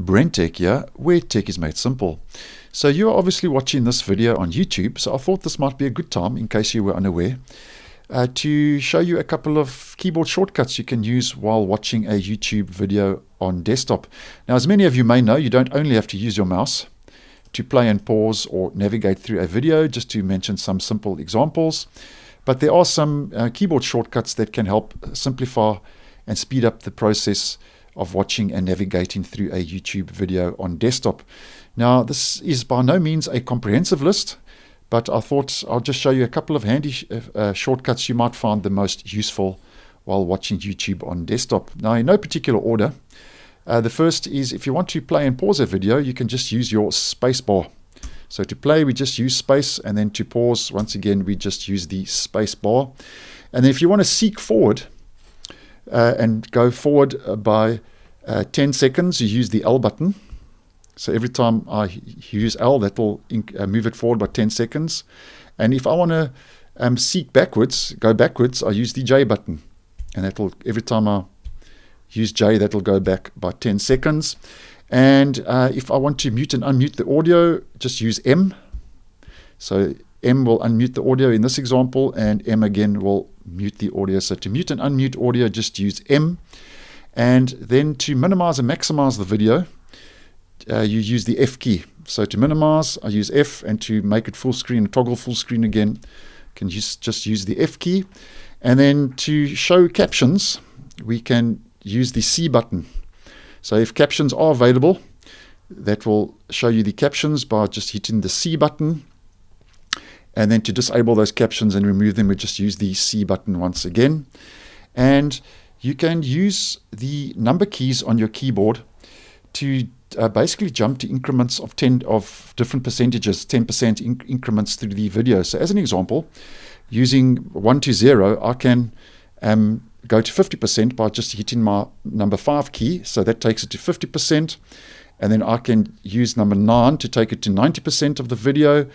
BrenTech here, where tech is made simple. So you're obviously watching this video on YouTube, so I thought this might be a good time, in case you were unaware, to show you a couple of keyboard shortcuts you can use while watching a YouTube video on desktop. Now, as many of you may know, you don't only have to use your mouse to play and pause or navigate through a video, just to mention some simple examples. But there are some keyboard shortcuts that can help simplify and speed up the process of watching and navigating through a YouTube video on desktop. Now, this is by no means a comprehensive list, but I thought I'll just show you a couple of handy shortcuts you might find the most useful while watching YouTube on desktop. Now, in no particular order, the first is if you want to play and pause a video, you can just use your space bar. So to play, we just use space, and then to pause, once again, we just use the space bar. And then if you want to seek forward and go forward by 10 seconds, you use the L button. So every time I use L, that will move it forward by 10 seconds. And if I want to seek backwards, go backwards, I use the J button. And that will, every time I use J, that will go back by 10 seconds. And if I want to mute and unmute the audio, just use M. So M will unmute the audio in this example, and M again will mute the audio. So to mute and unmute audio, just use M. And then to minimize and maximize the video, you use the F key. So to minimize, I use F, and to make it full screen, toggle full screen again, can just use the F key. And then to show captions, we can use the C button. So if captions are available, that will show you the captions by just hitting the C button. And then to disable those captions and remove them, we just use the C button once again. And you can use the number keys on your keyboard to basically jump to increments of different percentages, 10% increments through the video. So as an example, using 1 to 0, I can go to 50% by just hitting my number 5 key. So that takes it to 50%. And then I can use number 9 to take it to 90% of the video.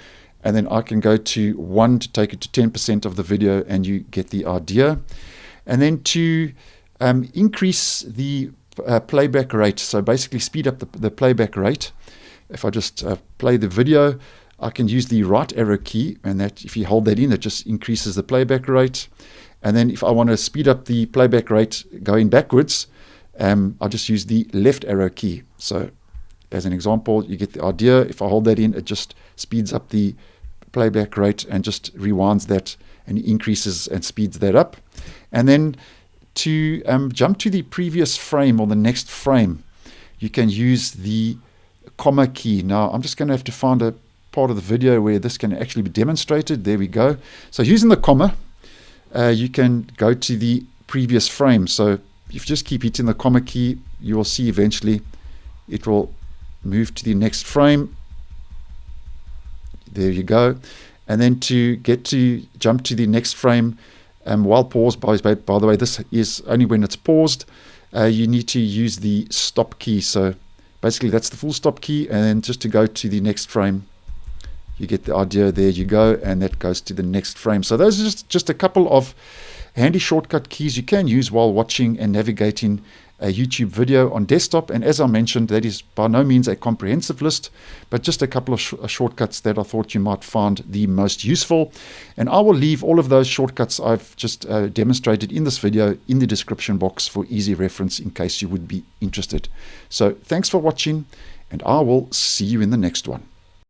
And then I can go to 1 to take it to 10% of the video, and you get the idea. And then to increase the playback rate, so basically speed up the playback rate, if I just play the video, I can use the right arrow key, and that, if you hold that in, it just increases the playback rate. And then if I want to speed up the playback rate going backwards, I just use the left arrow key. So as an example, you get the idea. If I hold that in, it just speeds up the playback rate and just rewinds that and increases and speeds that up. And then to jump to the previous frame or the next frame, you can use the comma key. Now, I'm just going to have to find a part of the video where this can actually be demonstrated. There we go. So using the comma, you can go to the previous frame. So if you just keep hitting the comma key, you will see eventually it will move to the next frame. There you go. And then to jump to the next frame while paused, by the way, this is only when it's paused, you need to use the stop key. So basically that's the full stop key, and then just to go to the next frame, you get the idea. There you go, and that goes to the next frame. So those are just a couple of handy shortcut keys you can use while watching and navigating a YouTube video on desktop. And as I mentioned, that is by no means a comprehensive list, but just a couple of shortcuts that I thought you might find the most useful. And I will leave all of those shortcuts I've just demonstrated in this video in the description box for easy reference in case you would be interested. So thanks for watching, and I will see you in the next one.